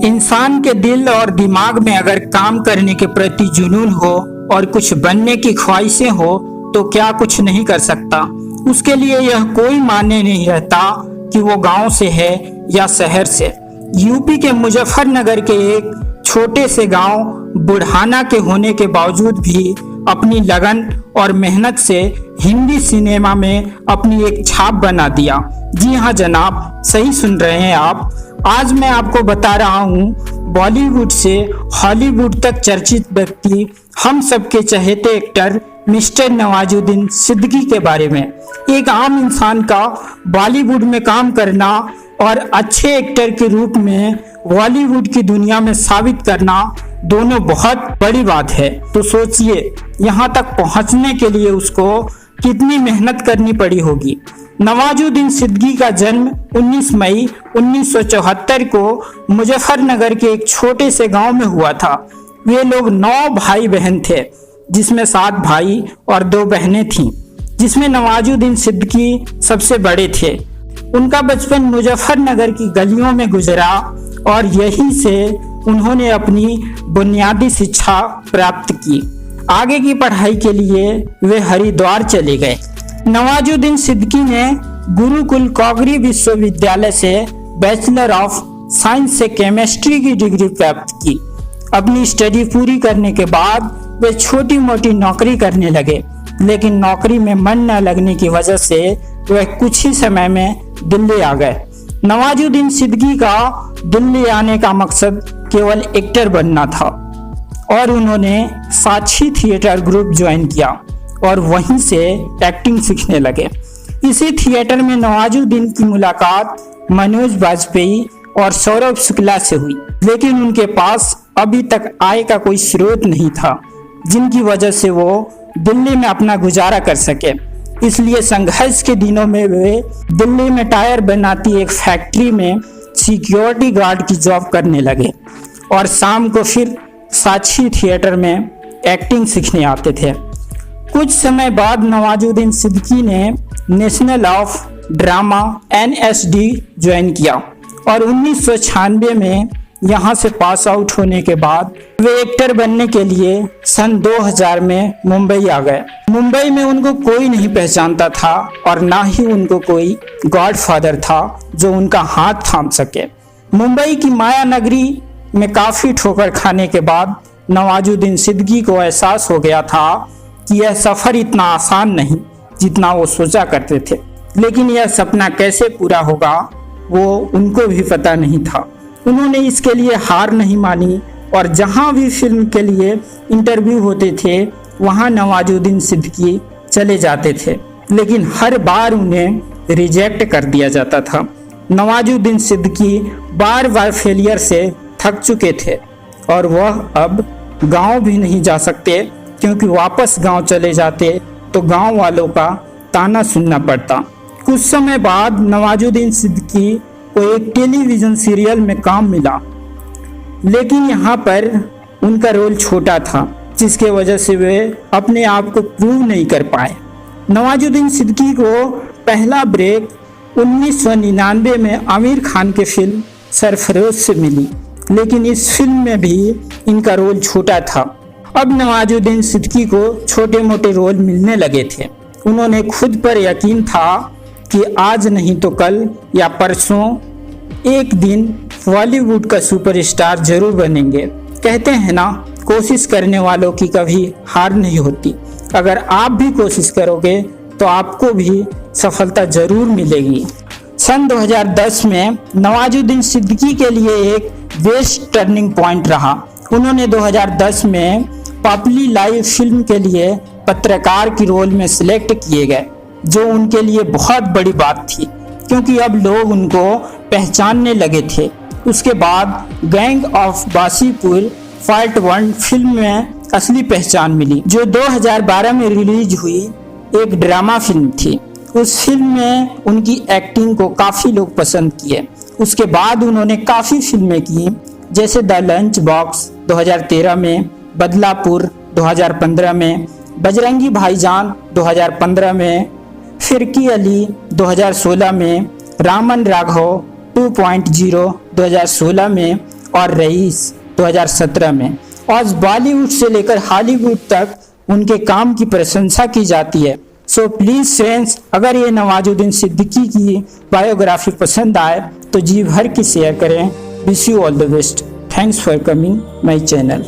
इंसान के दिल और दिमाग में अगर काम करने के प्रति जुनून हो और कुछ बनने की ख्वाहिशें हो तो क्या कुछ नहीं कर सकता। उसके लिए यह कोई मायने नहीं रहता कि वो गांव से है या शहर से। यूपी के मुजफ्फरनगर के एक छोटे से गांव बुढ़ाना के होने के बावजूद भी अपनी लगन और मेहनत से हिंदी सिनेमा में अपनी एक छाप बना दिया। जी हाँ जनाब, सही सुन रहे हैं आप। आज मैं आपको बता रहा हूँ बॉलीवुड से हॉलीवुड तक चर्चित व्यक्ति, हम सबके चहेते एक्टर मिस्टर नवाजुद्दीन सिद्दीकी के बारे में। एक आम इंसान का बॉलीवुड में काम करना और अच्छे एक्टर के रूप में बॉलीवुड की दुनिया में साबित करना दोनों बहुत बड़ी बात है। तो सोचिए यहाँ तक पहुँचने के लिए उसको कितनी मेहनत करनी पड़ी होगी। नवाजुद्दीन सिद्दीकी का जन्म 19 मई 1974 को मुजफ्फरनगर के एक छोटे से गांव में हुआ था। वे लोग 9 भाई बहन थे, जिसमें 7 भाई और 2 बहनें थीं, जिसमें नवाजुद्दीन सिद्दीकी सबसे बड़े थे। उनका बचपन मुजफ्फरनगर की गलियों में गुजरा और यहीं से उन्होंने अपनी बुनियादी शिक्षा प्राप्त की। आगे की पढ़ाई के लिए वे हरिद्वार चले गए। नवाजुद्दीन सिद्दीकी ने गुरुकुल कागरी विश्वविद्यालय से बैचलर ऑफ साइंस से केमिस्ट्री की डिग्री प्राप्त की। अपनी स्टडी पूरी करने के बाद वे छोटी मोटी नौकरी करने लगे, लेकिन नौकरी में मन न लगने की वजह से वे कुछ ही समय में दिल्ली आ गए। नवाजुद्दीन सिद्दीकी का दिल्ली आने का मकसद केवल एक्टर बनना था और उन्होंने साक्षी थिएटर ग्रुप ज्वाइन किया और वहीं से एक्टिंग सीखने लगे। इसी थिएटर में नवाजुद्दीन की मुलाकात मनोज बाजपेयी और सौरभ शुक्ला से हुई, लेकिन उनके पास अभी तक आय का कोई स्रोत नहीं था, जिनकी वजह से वो दिल्ली में अपना गुजारा कर सके। इसलिए संघर्ष के दिनों में वे दिल्ली में टायर बनाती एक फैक्ट्री में सिक्योरिटी गार्ड की जॉब करने लगे और शाम को फिर साक्षी थिएटर में एक्टिंग सीखने आते थे। कुछ समय बाद नवाजुद्दीन सिद्दीकी ने national of drama NSD join किया और 1996 में यहाँ से पास आउट होने के बाद वे एक्टर बनने के लिए सन 2000 में मुंबई आ गए। मुंबई में उनको कोई नहीं पहचानता था और ना ही उनको कोई गॉडफादर था जो उनका हाथ थाम सके। मुंबई की माया नगरी में काफ़ी ठोकर खाने के बाद नवाजुद्दीन सिद्दीकी को एहसास हो गया था कि यह सफ़र इतना आसान नहीं जितना वो सोचा करते थे। लेकिन यह सपना कैसे पूरा होगा वो उनको भी पता नहीं था। उन्होंने इसके लिए हार नहीं मानी और जहाँ भी फिल्म के लिए इंटरव्यू होते थे वहाँ नवाजुद्दीन सिद्दीकी चले जाते थे, लेकिन हर बार उन्हें रिजेक्ट कर दिया जाता था। नवाजुद्दीन सिद्दीकी बार बार फेलियर से थक चुके थे और वह अब गांव भी नहीं जा सकते, क्योंकि वापस गांव चले जाते तो गांव वालों का ताना सुनना पड़ता। कुछ समय बाद नवाजुद्दीन सिद्दीकी को एक टेलीविज़न सीरियल में काम मिला, लेकिन यहाँ पर उनका रोल छोटा था, जिसके वजह से वे अपने आप को प्रूव नहीं कर पाए। नवाजुद्दीन सिद्दीकी को पहला ब्रेक 1999 में आमिर खान के फिल्म सरफरोश से मिली, लेकिन इस फिल्म में भी इनका रोल छोटा था। अब नवाजुद्दीन सिद्दीकी को छोटे मोटे रोल मिलने लगे थे। उन्होंने खुद पर यकीन था कि आज नहीं तो कल या परसों एक दिन बॉलीवुड का सुपरस्टार जरूर बनेंगे। कहते हैं ना, कोशिश करने वालों की कभी हार नहीं होती। अगर आप भी कोशिश करोगे तो आपको भी सफलता जरूर मिलेगी। सन 2010 में नवाजुद्दीन सिद्दीकी के लिए एक बेस्ट टर्निंग पॉइंट रहा। उन्होंने 2010 में पॉपुलर लाइव फिल्म के लिए पत्रकार की रोल में सिलेक्ट किए गए, जो उनके लिए बहुत बड़ी बात थी, क्योंकि अब लोग उनको पहचानने लगे थे। उसके बाद gang of Wasseypur part 1 film में असली पहचान मिली, जो 2012 में रिलीज हुई एक ड्रामा फिल्म थी। उस फिल्म में उनकी एक्टिंग को काफ़ी लोग पसंद किए। उसके बाद उन्होंने काफ़ी फिल्में की, जैसे द लंच बॉक्स 2013 में, बदलापुर 2015 में, बजरंगी भाईजान 2015 में, फिरकी अली 2016 में, रामन राघव 2.0 2016 में और रईस 2017 में। आज बॉलीवुड से लेकर हॉलीवुड तक उनके काम की प्रशंसा की जाती है। सो प्लीज फ्रेंड्स, अगर ये नवाजुद्दीन सिद्दीकी की बायोग्राफी पसंद आए तो जी भर के शेयर करें। Wish you all the best. Thanks for coming my channel.